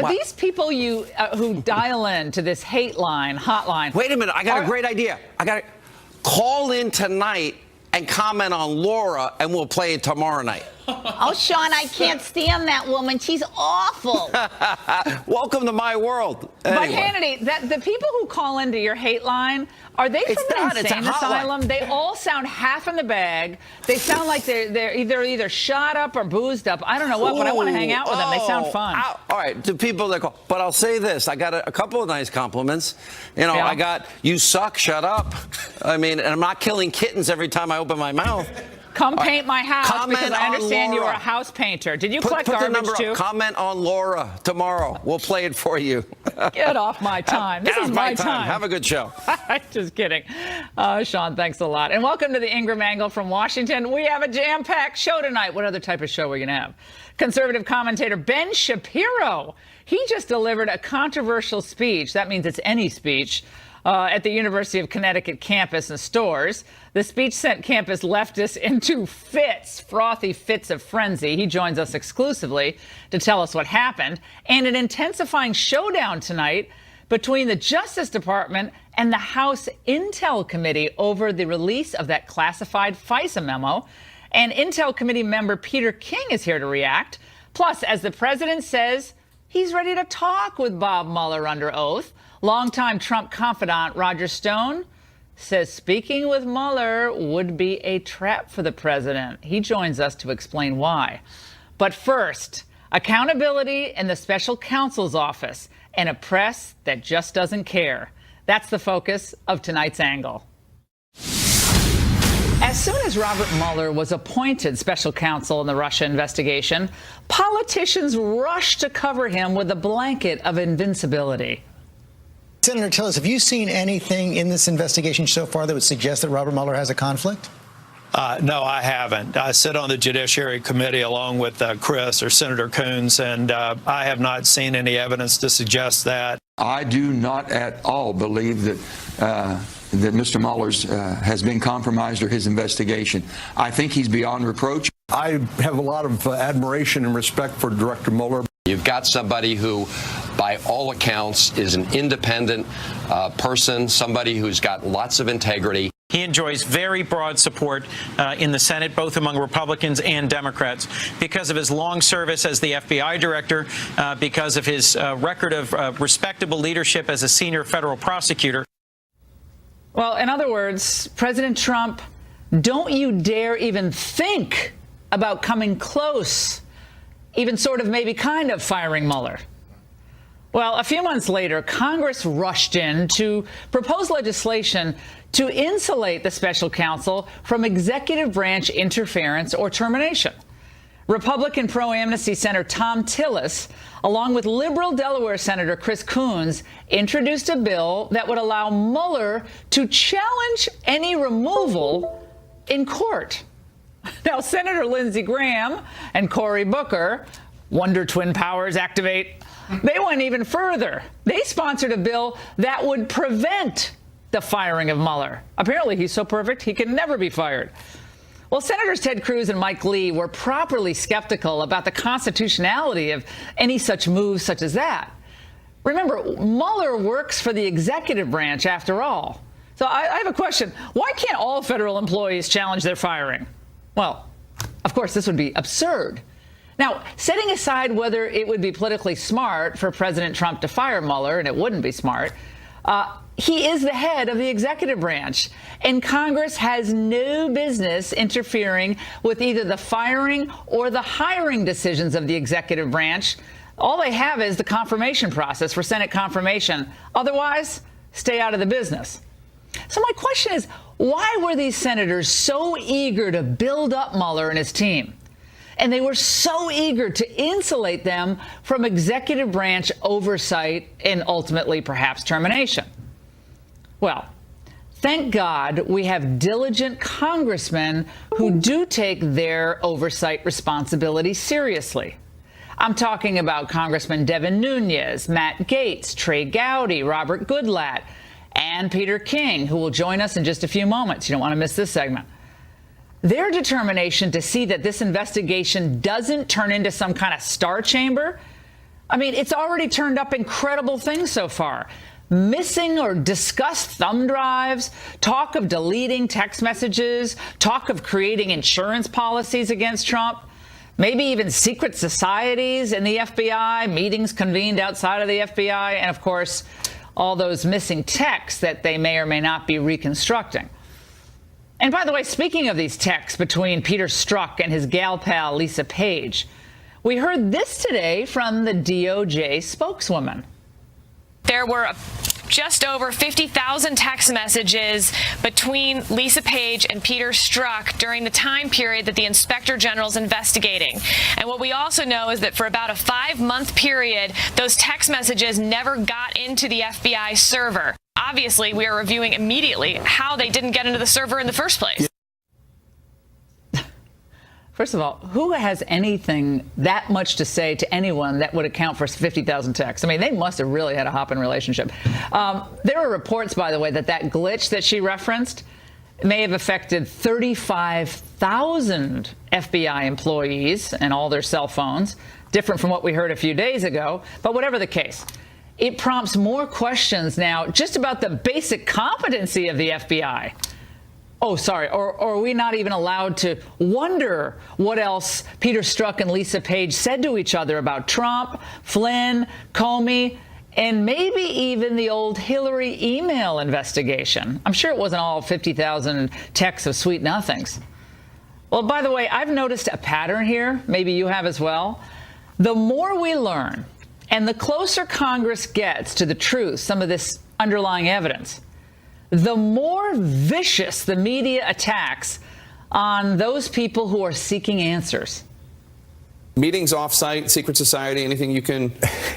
But these people who dial in to this hotline. Wait a minute. I got a great idea. I got to call in tonight and comment on Laura, and we'll play it tomorrow night. Oh, Sean, I can't stand that woman. She's awful. Welcome to my world. Anyway. But Hannity, the people who call into your hate line, are they from an insane asylum? They all sound half in the bag. They sound like they're either shot up or boozed up. I don't know what, but I want to hang out with them. They sound fun. All right, to people that call. But I'll say this. I got a couple of nice compliments. I got, you suck, shut up. I mean, and I'm not killing kittens every time I open my mouth. Come paint my house because I understand you are a house painter. Did you collect garbage too? Comment on Laura tomorrow. We'll play it for you. Get off my time. This is my time. Have a good show. Just kidding. Sean, thanks a lot. And welcome to the Ingraham Angle from Washington. We have a jam-packed show tonight. What other type of show are we going to have? Conservative commentator Ben Shapiro. He just delivered a controversial speech. That means it's any speech. At the University of Connecticut campus and stores. The speech sent campus leftists into frothy fits of frenzy. He joins us exclusively to tell us what happened. And an intensifying showdown tonight between the Justice Department and the House Intel Committee over the release of that classified FISA memo. And Intel Committee member Peter King is here to react. Plus, as the president says, he's ready to talk with Bob Mueller under oath. Longtime Trump confidant Roger Stone says speaking with Mueller would be a trap for the president. He joins us to explain why. But first, accountability in the special counsel's office and a press that just doesn't care. That's the focus of tonight's angle. As soon as Robert Mueller was appointed special counsel in the Russia investigation, politicians rushed to cover him with a blanket of invincibility. Senator, tell us, have you seen anything in this investigation so far that would suggest that Robert Mueller has a conflict? No, I haven't. I sit on the Judiciary Committee along with Chris or Senator Coons, and I have not seen any evidence to suggest that. I do not at all believe that that Mr. Mueller's has been compromised or his investigation. I think he's beyond reproach. I have a lot of admiration and respect for Director Mueller. You've got somebody who, by all accounts, is an independent person, somebody who's got lots of integrity. He enjoys very broad support in the Senate, both among Republicans and Democrats, because of his long service as the FBI director, because of his record of respectable leadership as a senior federal prosecutor. Well, in other words, President Trump, don't you dare even think about coming close, even sort of maybe kind of firing Mueller. Well, a few months later, Congress rushed in to propose legislation to insulate the special counsel from executive branch interference or termination. Republican pro-amnesty Senator Tom Tillis, along with liberal Delaware Senator Chris Coons, introduced a bill that would allow Mueller to challenge any removal in court. Now, Senator Lindsey Graham and Cory Booker, Wonder Twin powers activate, they went even further. They sponsored a bill that would prevent the firing of Mueller. Apparently, he's so perfect, he can never be fired. Well, Senators Ted Cruz and Mike Lee were properly skeptical about the constitutionality of any such move such as that. Remember, Mueller works for the executive branch after all. So I have a question. Why can't all federal employees challenge their firing? Well, of course, this would be absurd. Now, setting aside whether it would be politically smart for President Trump to fire Mueller, and it wouldn't be smart, he is the head of the executive branch, and Congress has no business interfering with either the firing or the hiring decisions of the executive branch. All they have is the confirmation process for Senate confirmation. Otherwise, stay out of the business. So my question is, why were these senators so eager to build up Mueller and his team? And they were so eager to insulate them from executive branch oversight and ultimately perhaps termination. Well, thank God we have diligent congressmen who do take their oversight responsibility seriously. I'm talking about Congressman Devin Nunes, Matt Gaetz, Trey Gowdy, Robert Goodlatte, and Peter King, who will join us in just a few moments. You don't want to miss this segment. Their determination to see that this investigation doesn't turn into some kind of star chamber, I mean, it's already turned up incredible things so far. Missing or discussed thumb drives, talk of deleting text messages, talk of creating insurance policies against Trump, maybe even secret societies in the FBI, meetings convened outside of the FBI, and of course, all those missing texts that they may or may not be reconstructing. And by the way, speaking of these texts between Peter Strzok and his gal pal Lisa Page, we heard this today from the DOJ spokeswoman. There were just over 50,000 text messages between Lisa Page and Peter Strzok during the time period that the Inspector General is investigating. And what we also know is that for about a 5-month period, those text messages never got into the FBI server. Obviously, we are reviewing immediately how they didn't get into the server in the first place. First of all, who has anything that much to say to anyone that would account for 50,000 texts? I mean, they must have really had a hop-in relationship. There are reports, by the way, that glitch that she referenced may have affected 35,000 FBI employees and all their cell phones, different from what we heard a few days ago. But whatever the case, it prompts more questions now just about the basic competency of the FBI. Oh, sorry. Or are we not even allowed to wonder what else Peter Strzok and Lisa Page said to each other about Trump, Flynn, Comey, and maybe even the old Hillary email investigation? I'm sure it wasn't all 50,000 texts of sweet nothings. Well, by the way, I've noticed a pattern here. Maybe you have as well. The more we learn and the closer Congress gets to the truth, some of this underlying evidence, the more vicious the media attacks on those people who are seeking answers. Meetings offsite, secret society, anything you can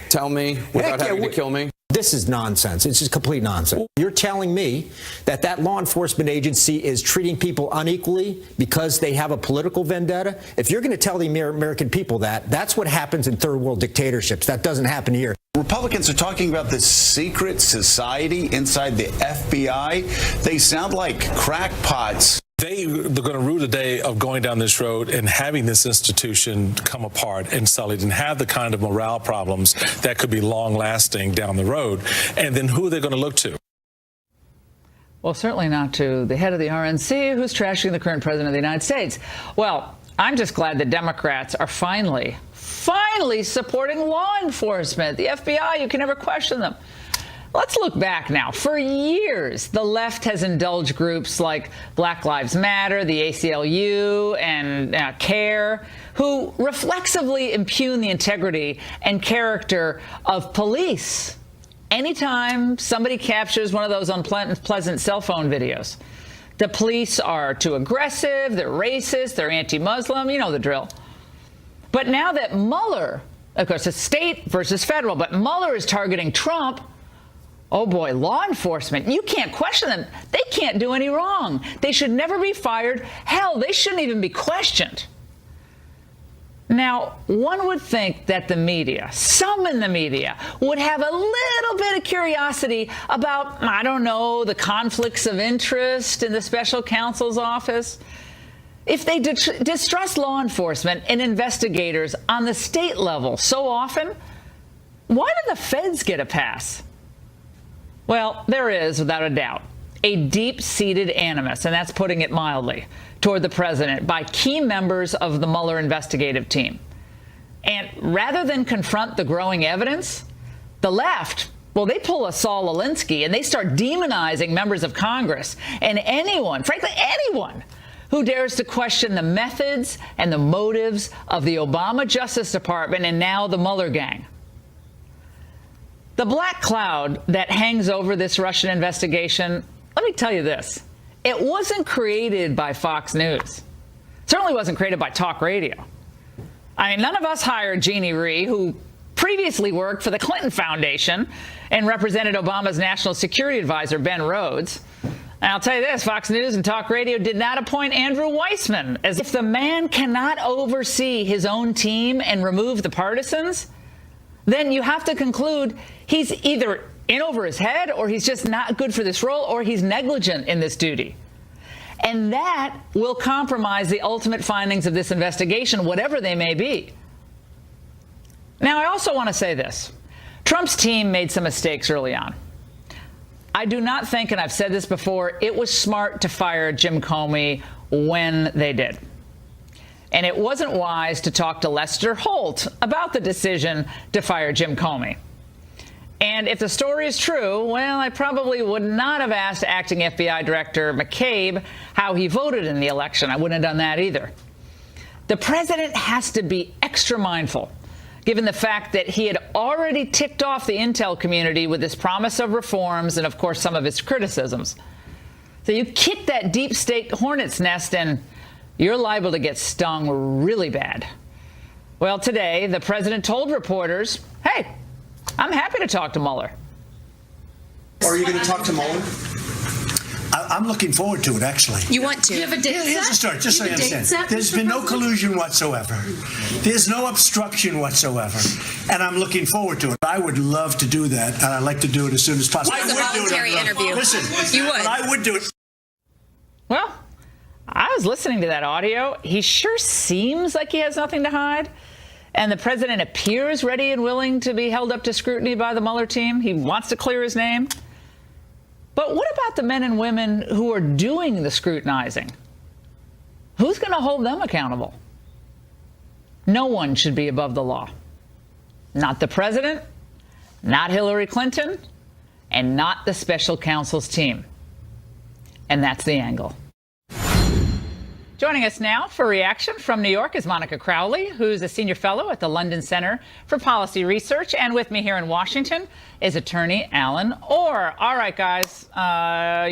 tell me without having to kill me? This is nonsense. It's just complete nonsense. You're telling me that law enforcement agency is treating people unequally because they have a political vendetta? If you're going to tell the American people that's what happens in third world dictatorships. That doesn't happen here. Republicans are talking about this secret society inside the FBI. They sound like crackpots. They're going to rue the day of going down this road and having this institution come apart and sullied and have the kind of morale problems that could be long-lasting down the road. And then who are they going to look to? Well, certainly not to the head of the RNC, who's trashing the current president of the United States. Well, I'm just glad the Democrats are finally supporting law enforcement. The FBI, you can never question them. Let's look back now. For years, the left has indulged groups like Black Lives Matter, the ACLU, and CARE, who reflexively impugn the integrity and character of police anytime somebody captures one of those unpleasant cell phone videos. The police are too aggressive, they're racist, they're anti-Muslim, you know the drill. But now that Mueller, of course, it's state versus federal, but Mueller is targeting Trump, oh boy, law enforcement, you can't question them. They can't do any wrong. They should never be fired. Hell, they shouldn't even be questioned. Now, one would think that the media, some in the media, would have a little bit of curiosity about, I don't know, the conflicts of interest in the special counsel's office. If they distrust law enforcement and investigators on the state level so often, why do the feds get a pass? Well, there is, without a doubt, a deep-seated animus, and that's putting it mildly, toward the president by key members of the Mueller investigative team. And rather than confront the growing evidence, the left, well, they pull a Saul Alinsky and they start demonizing members of Congress and anyone, frankly, anyone who dares to question the methods and the motives of the Obama Justice Department and now the Mueller gang. The black cloud that hangs over this Russian investigation, let me tell you this. It wasn't created by Fox News. It certainly wasn't created by talk radio. I mean, none of us hired Jeannie Rhee, who previously worked for the Clinton Foundation and represented Obama's national security advisor, Ben Rhodes. And I'll tell you this, Fox News and talk radio did not appoint Andrew Weissman. As if the man cannot oversee his own team and remove the partisans, then you have to conclude he's either in over his head, or he's just not good for this role, or he's negligent in this duty. And that will compromise the ultimate findings of this investigation, whatever they may be. Now, I also want to say this. Trump's team made some mistakes early on. I do not think, and I've said this before, it was smart to fire Jim Comey when they did. And it wasn't wise to talk to Lester Holt about the decision to fire Jim Comey. And if the story is true, well, I probably would not have asked acting FBI Director McCabe how he voted in the election. I wouldn't have done that either. The president has to be extra mindful, given the fact that he had already ticked off the intel community with his promise of reforms and, of course, some of his criticisms. So you kick that deep state hornet's nest and you're liable to get stung really bad. Well, today, the president told reporters, hey, I'm happy to talk to Mueller. Are you going to talk to Mueller? I'm looking forward to it, actually. You want to? You have a date set? Here's the story, just so you understand. There's been no collusion whatsoever. There's no obstruction whatsoever. And I'm looking forward to it. I would love to do that, and I'd like to do it as soon as possible. It's a voluntary interview. Listen, you would. But I would do it. Well, I was listening to that audio. He sure seems like he has nothing to hide. And the president appears ready and willing to be held up to scrutiny by the Mueller team. He wants to clear his name. But what about the men and women who are doing the scrutinizing? Who's going to hold them accountable? No one should be above the law. Not the president, not Hillary Clinton, and not the special counsel's team. And that's the angle. Joining us now for reaction from New York is Monica Crowley, who's a senior fellow at the London Center for Policy Research. And with me here in Washington is attorney Alan Orr. All right, guys,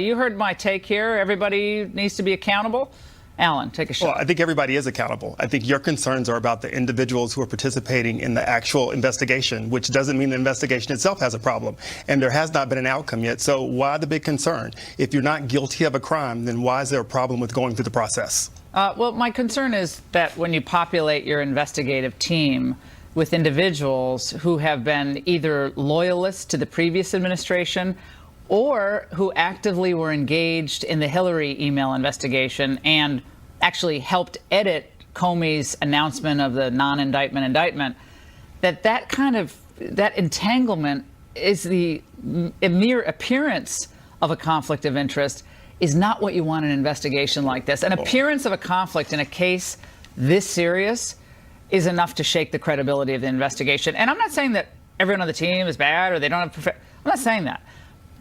you heard my take here. Everybody needs to be accountable. Alan, take a shot. Well, I think everybody is accountable. I think your concerns are about the individuals who are participating in the actual investigation, which doesn't mean the investigation itself has a problem. And there has not been an outcome yet. So why the big concern? If you're not guilty of a crime, then why is there a problem with going through the process? Well, my concern is that when you populate your investigative team with individuals who have been either loyalists to the previous administration or who actively were engaged in the Hillary email investigation and actually helped edit Comey's announcement of the non-indictment indictment, that kind of entanglement is the mere appearance of a conflict of interest is not what you want in an investigation like this. An appearance of a conflict in a case this serious is enough to shake the credibility of the investigation. And I'm not saying that everyone on the team is bad or they don't have I'm not saying that.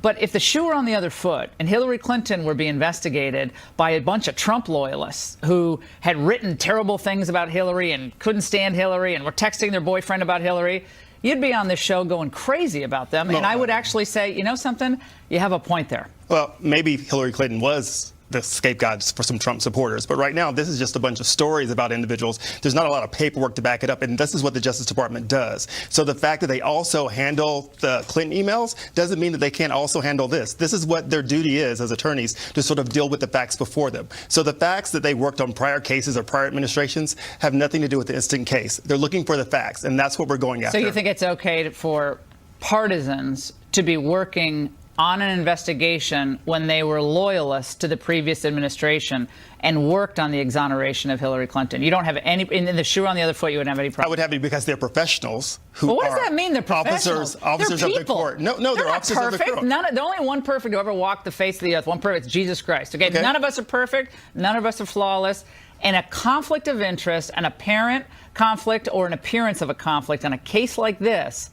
But if the shoe were on the other foot and Hillary Clinton were being investigated by a bunch of Trump loyalists who had written terrible things about Hillary and couldn't stand Hillary and were texting their boyfriend about Hillary, you'd be on this show going crazy about them. And I would actually say, you know something? You have a point there. Well, maybe Hillary Clinton was the scapegoat for some Trump supporters. But right now, this is just a bunch of stories about individuals. There's not a lot of paperwork to back it up. And this is what the Justice Department does. So the fact that they also handle the Clinton emails doesn't mean that they can't also handle this. This is what their duty is as attorneys, to sort of deal with the facts before them. So the facts that they worked on prior cases or prior administrations have nothing to do with the instant case. They're looking for the facts. And that's what we're going after. So you think it's okay for partisans to be working on an investigation when they were loyalists to the previous administration and worked on the exoneration of Hillary Clinton? You don't have any, in the shoe on the other foot, you wouldn't have any problem. I would have it because they're professionals who well, what are does that mean? They're professionals. Officers of the court. No, they're officers perfect. of the court. The only one perfect who ever walked the face of the earth, one perfect, is Jesus Christ. Okay? None of us are perfect. None of us are flawless. And a conflict of interest, an apparent conflict or an appearance of a conflict on a case like this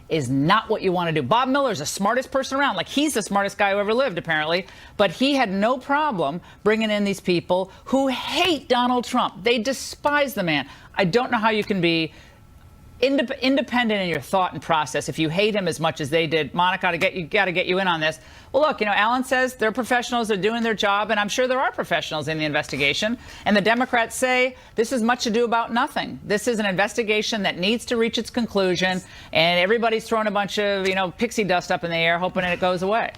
is not what you want to do. Bob Miller's the smartest person around. Like, he's the smartest guy who ever lived, apparently. But he had no problem bringing in these people who hate Donald Trump. They despise the man. I don't know how you can be independent in your thought and process if you hate him as much as they did. Monica, got to get you in on this. Well, look, Alan says they're professionals, they're doing their job, and I'm sure there are professionals in the investigation. And the Democrats say this is much ado about nothing. This is an investigation that needs to reach its conclusion, and everybody's throwing a bunch of, pixie dust up in the air, hoping it goes away.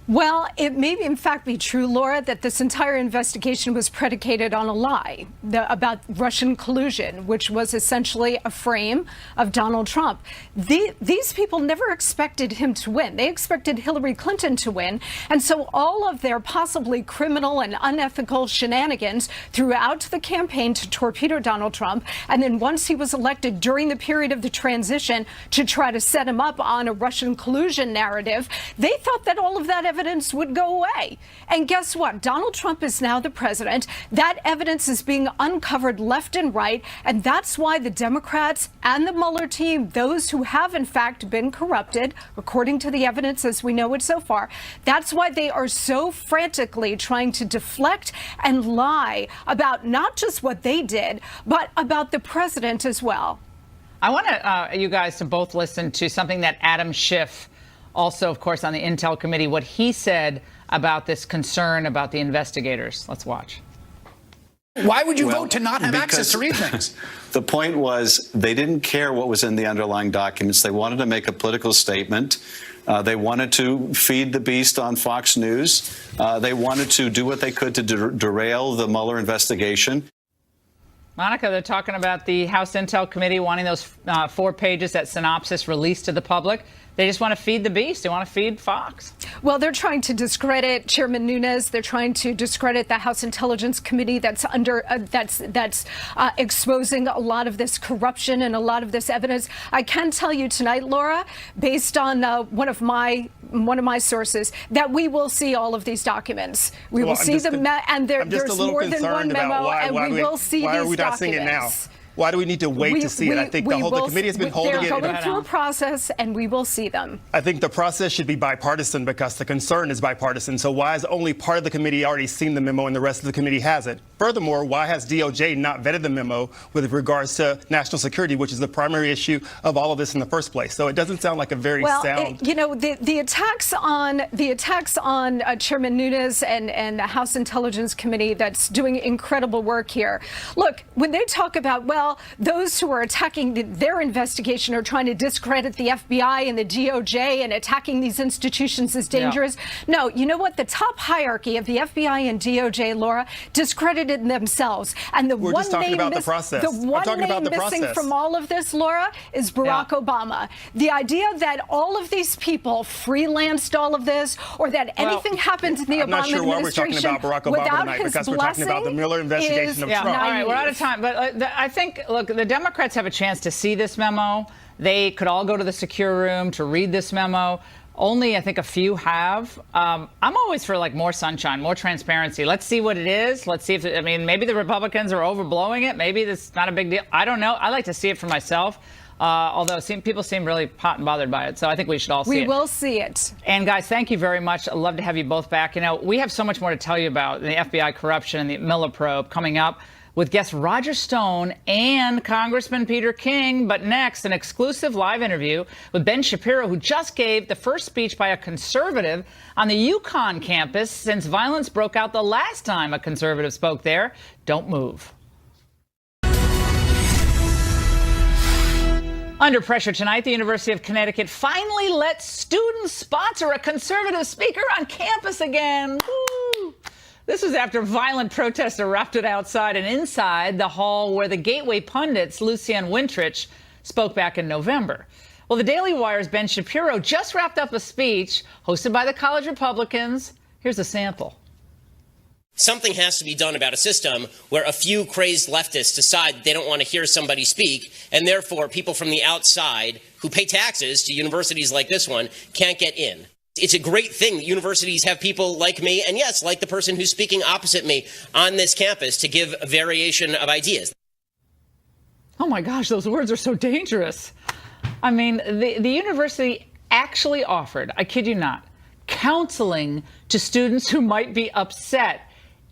Well, it may in fact be true, Laura, that this entire investigation was predicated on a lie about Russian collusion, which was essentially a frame of Donald Trump. These people never expected him to win. They expected Hillary Clinton to win. And so all of their possibly criminal and unethical shenanigans throughout the campaign to torpedo Donald Trump, and then once he was elected during the period of the transition to try to set him up on a Russian collusion narrative, they thought that all of that evidence would go away. And guess what? Donald Trump is now the president. That evidence is being uncovered left and right. And that's why the Democrats and the Mueller team, those who have in fact been corrupted, according to the evidence as we know it so far, that's why they are so frantically trying to deflect and lie about not just what they did, but about the president as well. I want you guys to both listen to something that Adam Schiff, also, of course, on the Intel Committee, what he said about this concern about the investigators. Let's watch. Why would you vote to not have access to read things? The point was they didn't care what was in the underlying documents. They wanted to make a political statement. They wanted to feed the beast on Fox News. They wanted to do what they could to derail the Mueller investigation. Monica, they're talking about the House Intel Committee wanting those 4 pages, that synopsis released to the public. They just want to feed the beast. They want to feed Fox. Well, they're trying to discredit Chairman Nunes. They're trying to discredit the House Intelligence Committee that's under that's exposing a lot of this corruption and a lot of this evidence. I can tell you tonight, Laura, based on one of my sources, that we will see all of these documents. We will see them, and there's more than one memo, and we will see these documents. Why are we not seeing it now? Why do we need to wait to see it? I think the committee has been holding it. They're going through a process, and we will see them. I think the process should be bipartisan because the concern is bipartisan. So why has only part of the committee already seen the memo and the rest of the committee hasn't? Furthermore, why has DOJ not vetted the memo with regards to national security, which is the primary issue of all of this in the first place? So it doesn't sound like a very sound. The attacks on Chairman Nunes and the House Intelligence Committee that's doing incredible work here. Look, when they talk about, well, those who are attacking their investigation are trying to discredit the FBI and the DOJ and attacking these institutions as dangerous. Yeah. No, you know what? The top hierarchy of the FBI and DOJ, Laura, discredited themselves. And the We're one just talking name about the process. The one name missing from all of this, Laura, is Barack Obama. The idea that all of these people freelanced all of this, or that anything happened in the Obama administration, I'm not sure why we're talking about Barack Obama tonight, because we're talking about the Mueller investigation of Trump. All right, we're out of time. But I think, look, the Democrats have a chance to see this memo. They could all go to the secure room to read this memo. Only, I think, a few have. I'm always for more sunshine, more transparency. Let's see what it is. Let's see if, maybe the Republicans are overblowing it. Maybe this is not a big deal. I don't know. I like to see it for myself. Although people seem really hot and bothered by it. So I think we should all see it. We will see it. And guys, thank you very much. I'd love to have you both back. We have so much more to tell you about the FBI corruption and the Mueller probe coming up with guest Roger Stone and Congressman Peter King. But next, an exclusive live interview with Ben Shapiro, who just gave the first speech by a conservative on the UConn campus since violence broke out the last time a conservative spoke there. Don't move. Under pressure tonight, the University of Connecticut finally let students sponsor a conservative speaker on campus again. Woo! This was after violent protests erupted outside and inside the hall where the Gateway pundits, Lucienne Wintrich, spoke back in November. Well, the Daily Wire's Ben Shapiro just wrapped up a speech hosted by the college Republicans. Here's a sample. Something has to be done about a system where a few crazed leftists decide they don't want to hear somebody speak, and therefore people from the outside who pay taxes to universities like this one can't get in. It's a great thing that universities have people like me, and yes, like the person who's speaking opposite me on this campus, to give a variation of ideas. Oh my gosh, those words are so dangerous. The university actually offered, I kid you not, counseling to students who might be upset,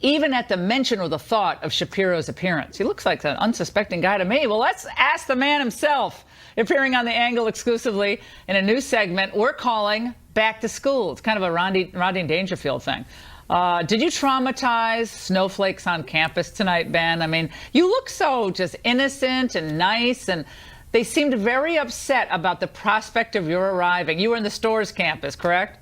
even at the mention or the thought of Shapiro's appearance. He looks like an unsuspecting guy to me. Well, let's ask the man himself, appearing on The Angle exclusively in a new segment we're calling Back to School. It's kind of a Rodney Dangerfield thing. Did you traumatize snowflakes on campus tonight, Ben? You look so just innocent and nice, and they seemed very upset about the prospect of your arriving. You were in the Storrs campus, correct?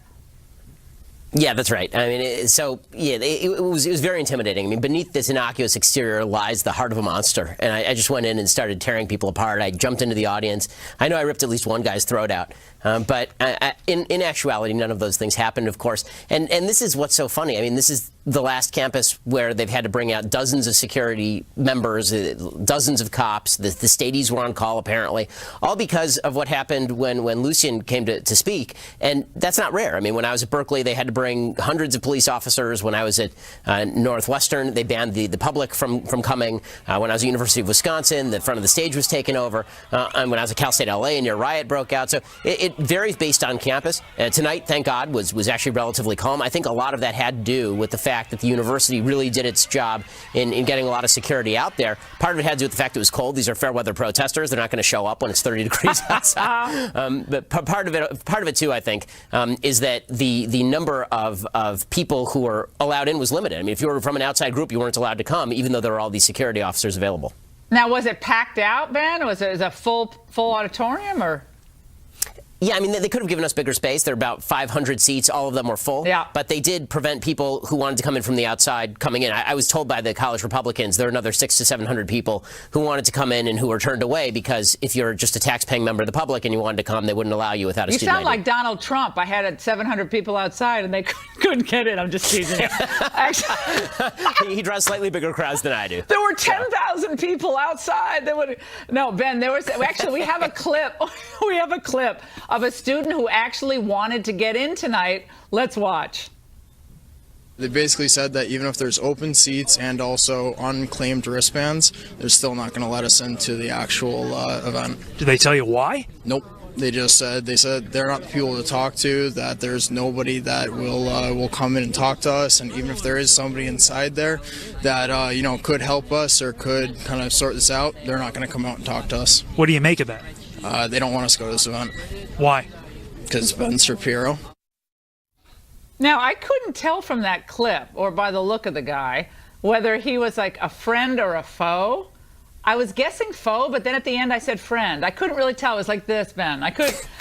Yeah, that's right. I mean, it was very intimidating. I mean, beneath this innocuous exterior lies the heart of a monster. And I just went in and started tearing people apart. I jumped into the audience. I know I ripped at least one guy's throat out. But in actuality, none of those things happened, of course. And this is what's so funny. I mean, this is the last campus where they've had to bring out dozens of security members, dozens of cops. The stadies were on call, apparently, all because of what happened when Lucien came to speak. And that's not rare. I mean, when I was at Berkeley, they had to bring hundreds of police officers. When I was at Northwestern, they banned the public from coming. When I was at University of Wisconsin, the front of the stage was taken over. And when I was at Cal State LA, a near riot broke out. So it varies based on campus. Tonight, thank God, was actually relatively calm. I think a lot of that had to do with the fact that the university really did its job in getting a lot of security out there. Part of it had to do with the fact it was cold. These are fair weather protesters. They're not going to show up when it's 30 degrees outside. But part of it too, I think, is that the number of people who were allowed in was limited. I mean, if you were from an outside group, you weren't allowed to come, even though there were all these security officers available. Now, was it packed out, Ben? Was it a full auditorium, or? Yeah, I mean, they could have given us bigger space. There are about 500 seats. All of them were full. Yeah. But they did prevent people who wanted to come in from the outside coming in. I was told by the college Republicans there are another 600 to 700 people who wanted to come in and who were turned away because if you're just a tax-paying member of the public and you wanted to come, they wouldn't allow you without a student ID. You sound like Donald Trump. I had 700 people outside and they couldn't get in. I'm just teasing you. He draws slightly bigger crowds than I do. There were 10,000 people outside. No, Ben, we have a clip. We have a clip of a student who actually wanted to get in tonight. Let's watch. They basically said that even if there's open seats and also unclaimed wristbands, they're still not going to let us into the actual event. Did they tell you why? Nope. They said they're not the people to talk to, that there's nobody that will come in and talk to us, and even if there is somebody inside there that could help us or could kind of sort this out, they're not going to come out and talk to us. What do you make of that? They don't want us to go to this event. Why? Because Ben Shapiro. Now, I couldn't tell from that clip or by the look of the guy whether he was like a friend or a foe. I was guessing foe, but then at the end I said friend. I couldn't really tell. It was like this, Ben.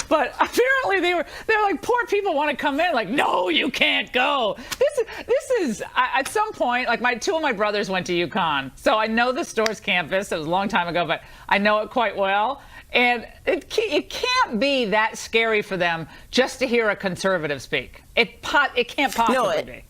But apparently they were like, poor people want to come in. Like, no, you can't go. This is at some point, like two of my brothers went to UConn, so I know the Storrs campus. It was a long time ago, but I know it quite well. And it can't be that scary for them just to hear a conservative speak. It can't possibly be.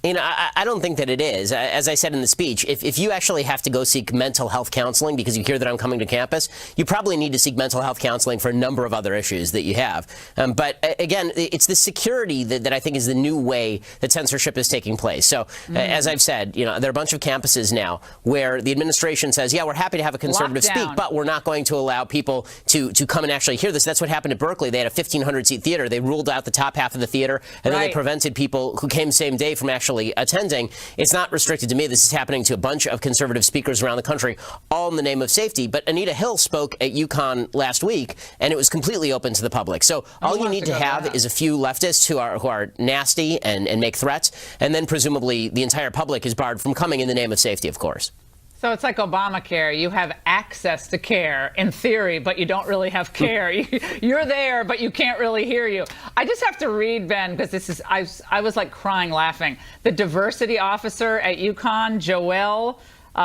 You know, I don't think that it is. As I said in the speech, if you actually have to go seek mental health counseling because you hear that I'm coming to campus, you probably need to seek mental health counseling for a number of other issues that you have. But again, it's the security that I think is the new way that censorship is taking place. So as I've said, there are a bunch of campuses now where the administration says, yeah, we're happy to have a conservative speak, but we're not going to allow people to come and actually hear this. That's what happened at Berkeley. They had a 1,500-seat theater. They ruled out the top half of the theater, and then they prevented people who came the same day from actually attending. It's not restricted to me. This is happening to a bunch of conservative speakers around the country, all in the name of safety. But Anita Hill spoke at UConn last week, and it was completely open to the public. So all you need to have is a few leftists who are nasty and make threats, and then presumably the entire public is barred from coming in the name of safety, of course. So it's like Obamacare. You have access to care in theory, but you don't really have care. You're there, but you can't really hear you. I just have to read, Ben, because I was like crying laughing. The diversity officer at UConn, Joelle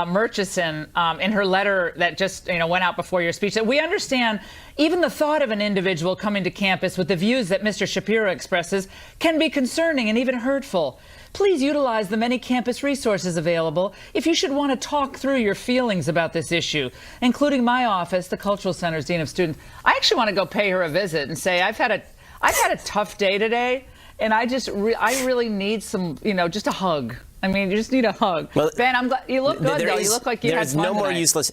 Murchison, in her letter that just went out before your speech, that we understand even the thought of an individual coming to campus with the views that Mr. Shapiro expresses can be concerning and even hurtful. Please utilize the many campus resources available if you should want to talk through your feelings about this issue, including my office, the Cultural Center's Dean of Students. I actually want to go pay her a visit and say, I've had a tough day today, and I really need some, just a hug. I mean, you just need a hug. Well, Ben, I'm glad you look good, though. You look like you had fun tonight.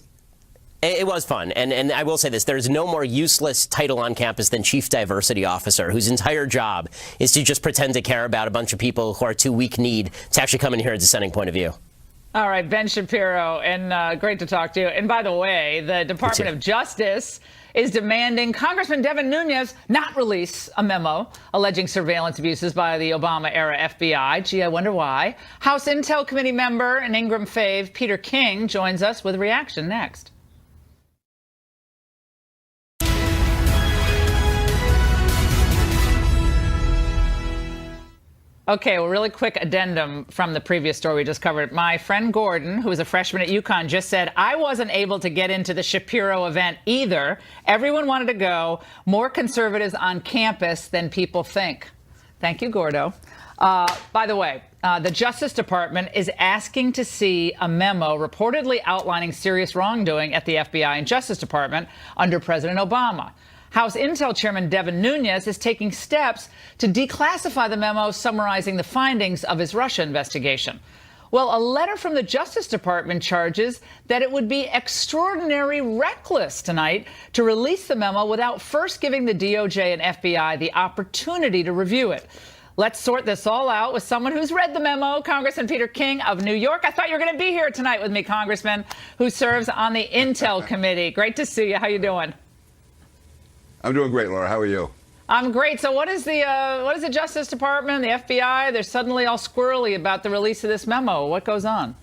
It was fun. And I will say this, there's no more useless title on campus than Chief Diversity Officer, whose entire job is to just pretend to care about a bunch of people who are too weak-kneed to actually come in here a dissenting point of view. All right, Ben Shapiro, and great to talk to you. And by the way, the Department of Justice is demanding Congressman Devin Nunes not release a memo alleging surveillance abuses by the Obama-era FBI. Gee, I wonder why. House Intel Committee member and Ingraham fave Peter King joins us with a reaction next. Okay, well, really quick addendum from the previous story we just covered. My friend Gordon, who is a freshman at UConn, just said, I wasn't able to get into the Shapiro event either. Everyone wanted to go. More conservatives on campus than people think. Thank you, Gordo. By the way, the Justice Department is asking to see a memo reportedly outlining serious wrongdoing at the FBI and Justice Department under President Obama. House Intel Chairman Devin Nunes is taking steps to declassify the memo summarizing the findings of his Russia investigation. Well, a letter from the Justice Department charges that it would be extraordinarily reckless tonight to release the memo without first giving the DOJ and FBI the opportunity to review it. Let's sort this all out with someone who's read the memo, Congressman Peter King of New York. I thought you were going to be here tonight with me, Congressman, who serves on the Intel Committee. Great to see you. How you doing? I'm doing great, Laura. How are you? I'm great. So what is the Justice Department, the FBI? They're suddenly all squirrely about the release of this memo. What goes on?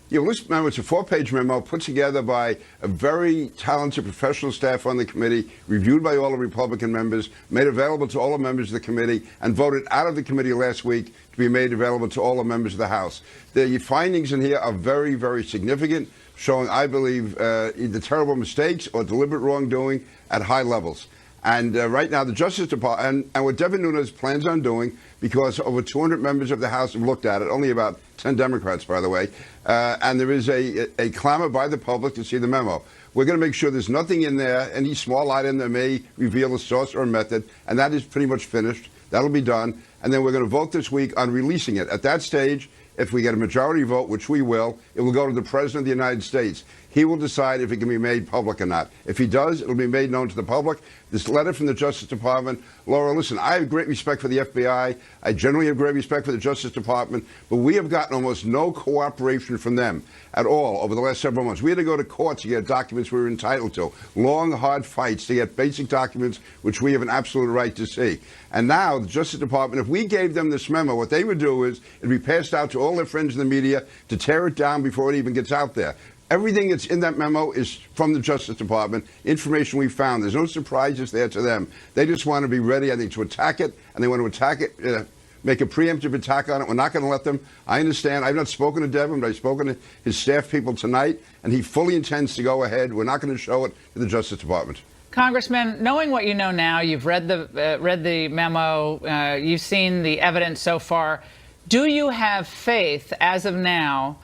Yeah, well, this memo, it's a 4-page memo put together by a very talented professional staff on the committee, reviewed by all the Republican members, made available to all the members of the committee, and voted out of the committee last week to be made available to all the members of the House. The findings in here are very, very significant, showing, I believe, either terrible mistakes or deliberate wrongdoing at high levels. And right now, the Justice Department, and what Devin Nunes plans on doing, because over 200 members of the House have looked at it, only about 10 Democrats, by the way, and there is a clamor by the public to see the memo. We're going to make sure there's nothing in there, any small item that may reveal a source or a method, and that is pretty much finished. That'll be done. And then we're going to vote this week on releasing it. At that stage, if we get a majority vote, which we will, it will go to the President of the United States. He will decide if it can be made public or not. If he does, it'll be made known to the public. This letter from the Justice Department, Laura, listen, I have great respect for the FBI. I generally have great respect for the Justice Department, but we have gotten almost no cooperation from them at all over the last several months. We had to go to court to get documents we were entitled to, long, hard fights to get basic documents which we have an absolute right to see. And now the Justice Department, if we gave them this memo, what they would do is it'd be passed out to all their friends in the media to tear it down before it even gets out there. Everything that's in that memo is from the Justice Department, information we found. There's no surprises there to them. They just want to be ready, I think, to attack it, and they want to attack it, make a preemptive attack on it. We're not going to let them. I understand. I've not spoken to Devin, but I've spoken to his staff people tonight, and he fully intends to go ahead. We're not going to show it to the Justice Department. Congressman, knowing what you know now, you've read the memo, you've seen the evidence so far. Do you have faith, as of now,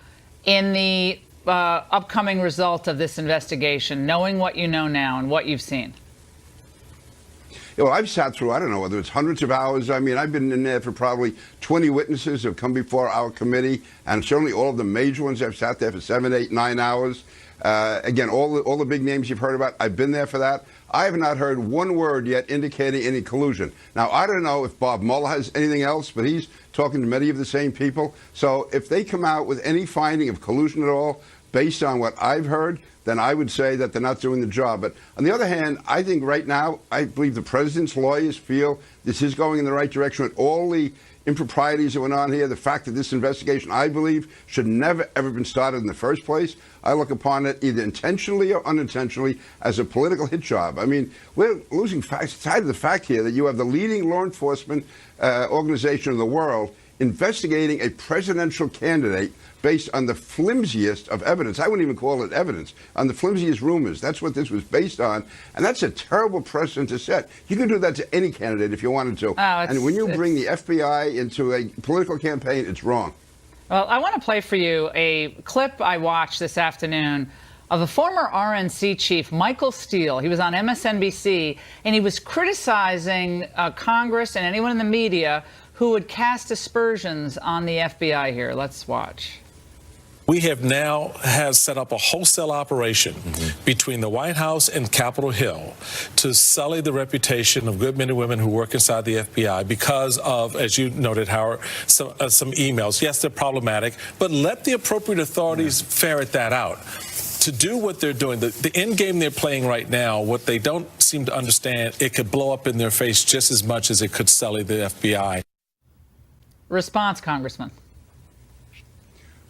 in the upcoming result of this investigation, knowing what you know now and what you've seen? Yeah, well, I've sat through, I don't know, whether it's hundreds of hours. I mean, I've been in there for probably 20 witnesses who have come before our committee, and certainly all of the major ones have sat there for 7, 8, 9 hours. Again, all the big names you've heard about, I've been there for that. I have not heard one word yet indicating any collusion. Now, I don't know if Bob Mueller has anything else, but he's talking to many of the same people. So if they come out with any finding of collusion at all, based on what I've heard, then I would say that they're not doing the job. But on the other hand, I think right now, I believe the president's lawyers feel this is going in the right direction with all the improprieties that went on here. The fact that this investigation, I believe, should never, ever been started in the first place. I look upon it either intentionally or unintentionally as a political hit job. I mean, we're losing sight of the fact here that you have the leading law enforcement organization in the world investigating a presidential candidate based on the flimsiest of evidence. I wouldn't even call it evidence, on the flimsiest rumors. That's what this was based on, and that's a terrible precedent to set. You can do that to any candidate if you wanted to. And when you bring the FBI into a political campaign, it's wrong. Well, I want to play for you a clip I watched this afternoon of a former RNC chief, Michael Steele. He was on MSNBC, and he was criticizing Congress and anyone in the media who would cast aspersions on the FBI here. Let's watch. We have now set up a wholesale operation between the White House and Capitol Hill to sully the reputation of good men and women who work inside the FBI because of, as you noted, Howard, some emails. Yes, they're problematic, but let the appropriate authorities ferret that out. To do what they're doing, the end game they're playing right now, what they don't seem to understand, it could blow up in their face just as much as it could sully the FBI. Response, Congressman.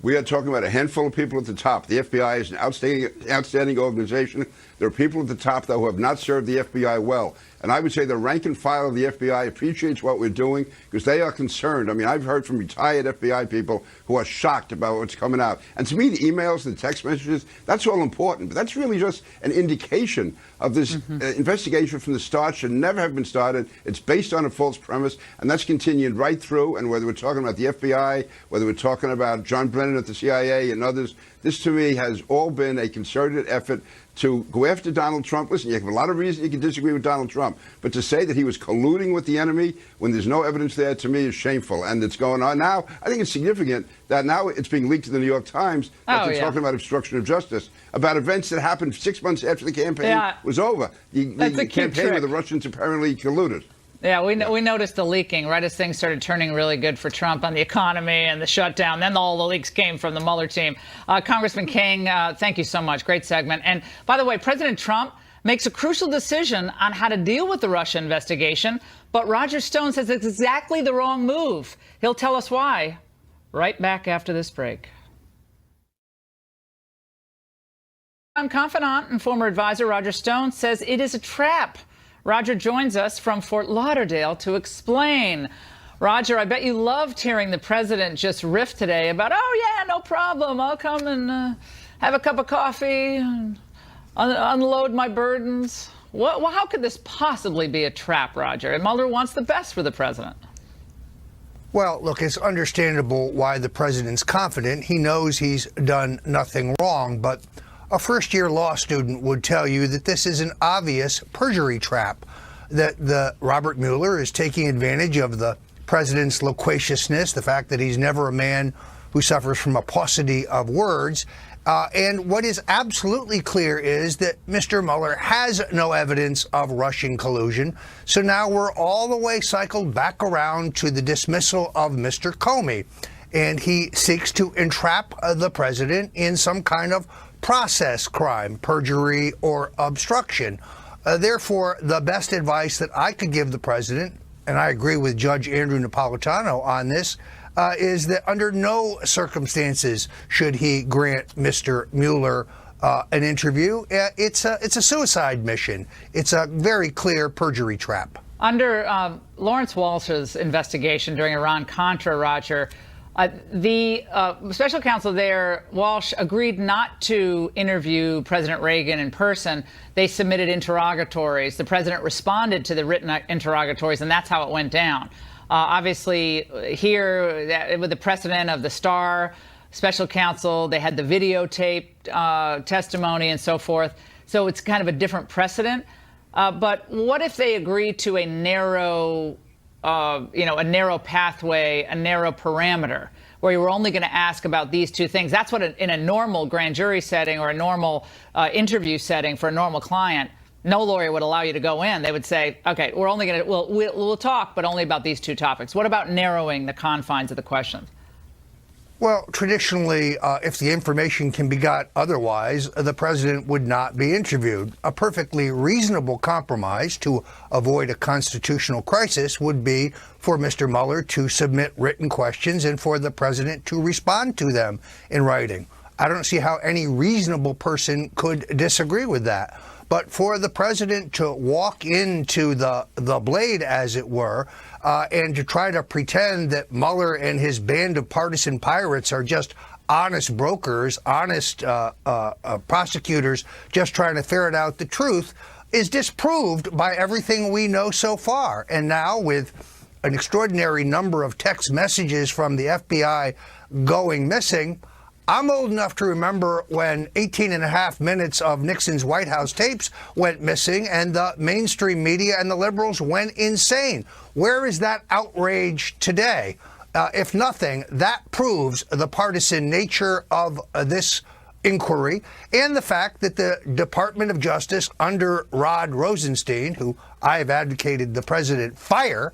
We are talking about a handful of people at the top. The FBI is an outstanding organization. There are people at the top, though, who have not served the FBI well. And I would say the rank and file of the FBI appreciates what we're doing because they are concerned. I mean, I've heard from retired FBI people who are shocked about what's coming out. And to me, the emails, the text messages, that's all important. But that's really just an indication of this investigation from the start should never have been started. It's based on a false premise, and that's continued right through. And whether we're talking about the FBI, whether we're talking about John Brennan at the CIA and others, this to me has all been a concerted effort to go after Donald Trump. Listen, you have a lot of reasons you can disagree with Donald Trump, but to say that he was colluding with the enemy when there's no evidence there, to me, is shameful. And it's going on now. I think it's significant that now it's being leaked to the New York Times that they're talking about obstruction of justice, about events that happened 6 months after the campaign was over. The campaign where the Russians apparently colluded. Yeah, we noticed the leaking right as things started turning really good for Trump on the economy and the shutdown. Then all the leaks came from the Mueller team. Congressman King, thank you so much. Great segment. And by the way, President Trump makes a crucial decision on how to deal with the Russia investigation. But Roger Stone says it's exactly the wrong move. He'll tell us why right back after this break. Confidant and former advisor Roger Stone says it is a trap. Roger joins us from Fort Lauderdale to explain. Roger, I bet you loved hearing the president just riff today about, oh, yeah, no problem. I'll come and have a cup of coffee and unload my burdens. How could this possibly be a trap, Roger? And Mueller wants the best for the president. Well, look, it's understandable why the president's confident. He knows he's done nothing wrong, but a first-year law student would tell you that this is an obvious perjury trap, that the Robert Mueller is taking advantage of the president's loquaciousness, the fact that he's never a man who suffers from a paucity of words. And what is absolutely clear is that Mr. Mueller has no evidence of Russian collusion. So now we're all the way cycled back around to the dismissal of Mr. Comey. And he seeks to entrap the president in some kind of process crime, perjury, or obstruction. Therefore, the best advice that I could give the president, and I agree with Judge Andrew Napolitano on this, is that under no circumstances should he grant Mr. Mueller an interview. It's a suicide mission. It's a very clear perjury trap. Under Lawrence Walsh's investigation during Iran-Contra, Roger, the special counsel there, Walsh, agreed not to interview President Reagan in person. They submitted interrogatories. The president responded to the written interrogatories, and that's how it went down. Obviously, here, with the precedent of the Star special counsel, they had the videotape testimony and so forth. So it's kind of a different precedent. But what if they agree to a narrow a narrow pathway, a narrow parameter, where you were only going to ask about these two things? That's what in a normal grand jury setting or a normal interview setting for a normal client, no lawyer would allow you to go in. They would say, okay, we're only going to, we'll talk, but only about these two topics. What about narrowing the confines of the questions? Well, traditionally, if the information can be got otherwise, the president would not be interviewed. A perfectly reasonable compromise to avoid a constitutional crisis would be for Mr. Mueller to submit written questions and for the president to respond to them in writing. I don't see how any reasonable person could disagree with that. But for the president to walk into the blade, as it were, and to try to pretend that Mueller and his band of partisan pirates are just honest brokers, honest prosecutors, just trying to ferret out the truth, is disproved by everything we know so far. And now, with an extraordinary number of text messages from the FBI going missing, I'm old enough to remember when 18 and a half minutes of Nixon's White House tapes went missing and the mainstream media and the liberals went insane. Where is that outrage today? If nothing, that proves the partisan nature of this inquiry and the fact that the Department of Justice under Rod Rosenstein, who I have advocated the president fire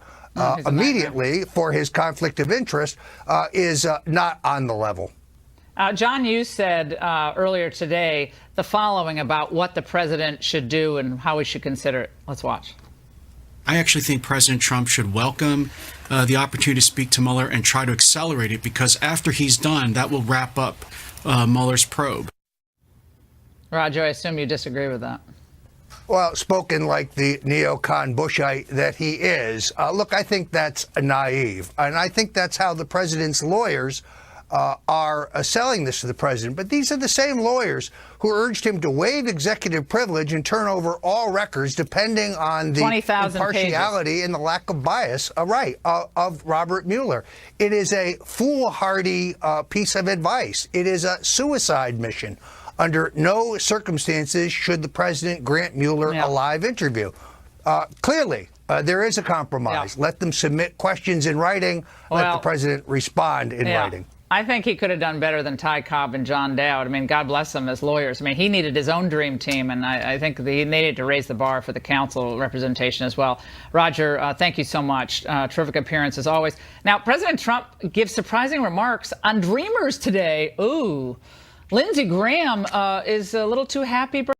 immediately for his conflict of interest, is not on the level. John, you said earlier today the following about what the president should do and how we should consider it. Let's watch. I actually think President Trump should welcome the opportunity to speak to Mueller and try to accelerate it, because after he's done, that will wrap up Mueller's probe. Roger, I assume you disagree with that. Well, spoken like the neocon Bushite that he is. Look, I think that's naive. And I think that's how the president's lawyers are selling this to the president. But these are the same lawyers who urged him to waive executive privilege and turn over all records depending on the impartiality and the lack of bias of Robert Mueller. It is a foolhardy piece of advice. It is a suicide mission. Under no circumstances should the president grant Mueller a live interview. Clearly, there is a compromise. Let them submit questions in writing. Let the president respond in writing. I think he could have done better than Ty Cobb and John Dowd. I mean, God bless them as lawyers. I mean, he needed his own dream team, and I think he needed to raise the bar for the council representation as well. Roger, thank you so much. Terrific appearance as always. Now, President Trump gives surprising remarks on Dreamers today. Ooh. Lindsey Graham is a little too happy.